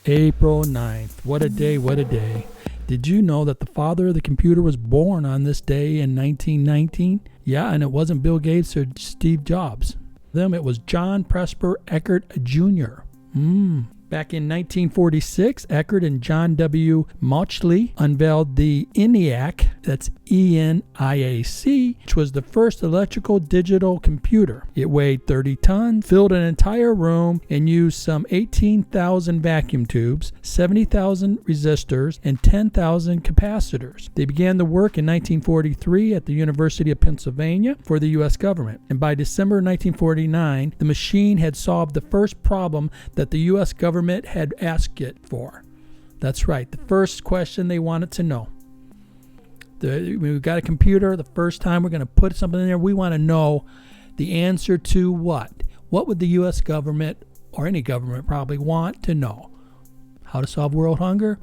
April 9th. What a day, what a day. Did you know that the father of the computer was born on this day in 1919? Yeah, and it wasn't Bill Gates or Steve Jobs. It was John Presper Eckert Jr. Back in 1946, Eckert and John W. Mauchly unveiled the ENIAC, that's ENIAC, which was the first electrical digital computer. It weighed 30 tons, filled an entire room, and used some 18,000 vacuum tubes, 70,000 resistors, and 10,000 capacitors. They began the work in 1943 at the University of Pennsylvania for the U.S. government. And by December 1949, the machine had solved the first problem that the U.S. government had asked it for. That's right, the first question they wanted to know. We've got a computer. The first time we're going to put something in there, we want to know the answer to what? What would the U.S. government, or any government probably, want to know? How to solve world hunger?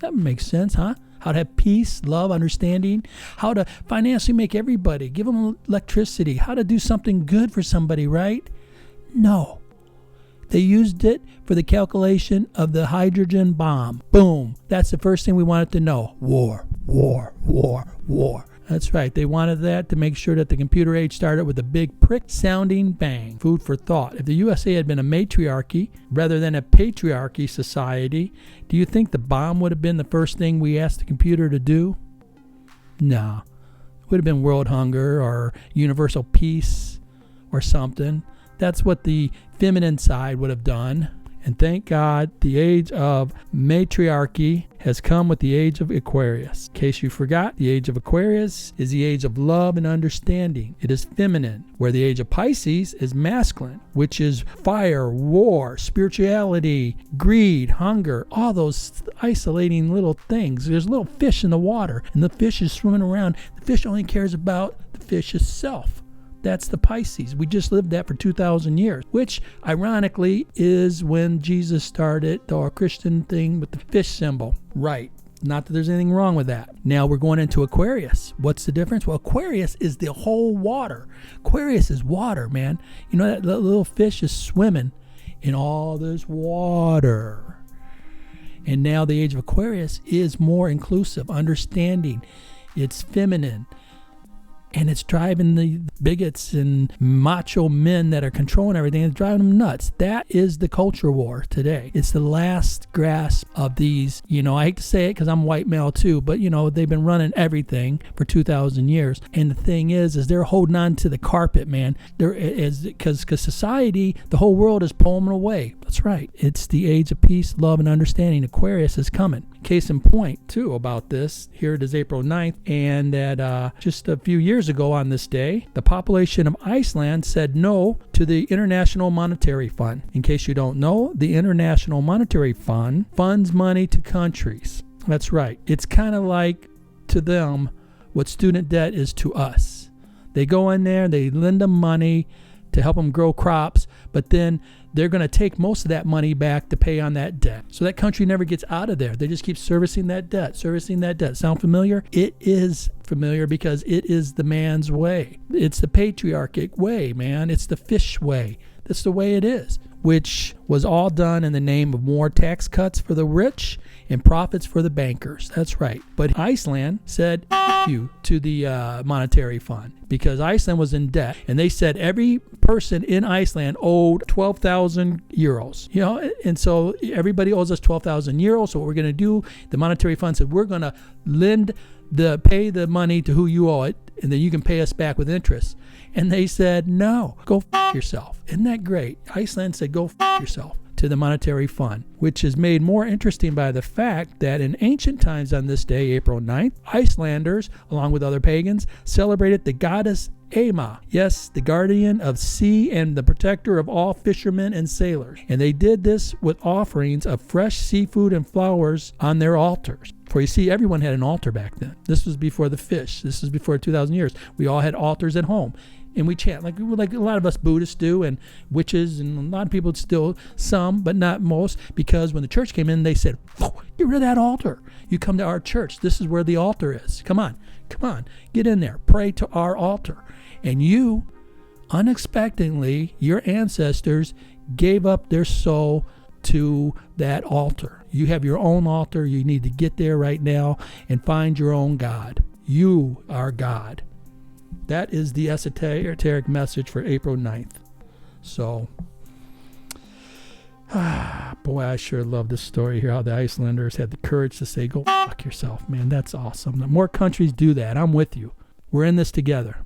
That makes sense, huh? How to have peace, love, understanding. How to financially make everybody, give them electricity. How to do something good for somebody, right? No. They used it for the calculation of the hydrogen bomb. Boom. That's the first thing we wanted to know. War, war, war, war. That's right. They wanted that to make sure that the computer age started with a big prick-sounding bang. Food for thought. If the USA had been a matriarchy rather than a patriarchy society, do you think the bomb would have been the first thing we asked the computer to do? No. It would have been world hunger or universal peace or something. That's what the feminine side would have done. And thank God the age of matriarchy has come with the age of Aquarius. In case you forgot, the age of Aquarius is the age of love and understanding. It is feminine, where the age of Pisces is masculine, which is fire, war, spirituality, greed, hunger, all those isolating little things. There's a little fish in the water, and the fish is swimming around. The fish only cares about the fish itself. That's the Pisces. We just lived that for 2,000 years, which ironically is when Jesus started our Christian thing with the fish symbol. Right. Not that there's anything wrong with that. Now we're going into Aquarius. What's the difference? Well, Aquarius is the whole water. Aquarius is water, man. You know, that little fish is swimming in all this water. And now the age of Aquarius is more inclusive, understanding. It's feminine. And it's driving the bigots and macho men that are controlling everything. It's driving them nuts. That is the culture war today. It's the last grasp of these, I hate to say it because I'm white male too, but they've been running everything for 2,000 years. And the thing is they're holding on to the carpet, man. Because society, the whole world is pulling them away. That's right. It's the age of peace, love, and understanding. Aquarius is coming. Case in point, too, about this. Here it is April 9th, and that just a few years ago on this day, the population of Iceland said no to the International Monetary Fund. In case you don't know, the International Monetary Fund funds money to countries. That's right. It's kind of like to them what student debt is to us. They go in there, they lend them money to help them grow crops, but then they're going to take most of that money back to pay on that debt. So that country never gets out of there. They just keep servicing that debt. Sound familiar? It is familiar because it is the man's way. It's the patriarchic way, man. It's the fish way. That's the way it is, which was all done in the name of more tax cuts for the rich and profits for the bankers. That's right. But Iceland said you to the monetary fund because Iceland was in debt. And they said every person in Iceland owed 12,000 euros. And so everybody owes us 12,000 euros. So what we're going to do, the monetary fund said, we're going to pay the money to who you owe it, and then you can pay us back with interest. And they said, no, go yourself. Isn't that great? Iceland said, go yourself to the monetary fund, which is made more interesting by the fact that in ancient times on this day, April 9th, Icelanders, along with other pagans, celebrated the goddess Ema, yes, the guardian of sea and the protector of all fishermen and sailors. And they did this with offerings of fresh seafood and flowers on their altars. For you see, everyone had an altar back then. This was before the fish. This was before 2,000 years. We all had altars at home. And we chant like a lot of us Buddhists do, and witches, and a lot of people still, some, but not most, because when the church came in, they said, get rid of that altar. You come to our church. This is where the altar is. Come on, get in there. Pray to our altar. And unexpectedly, your ancestors gave up their soul to that altar. You have your own altar. You need to get there right now and find your own God. You are God. That is the esoteric message for April 9th. So, boy, I sure love this story here, how the Icelanders had the courage to say, go fuck yourself, man. That's awesome. The more countries do that, I'm with you. We're in this together.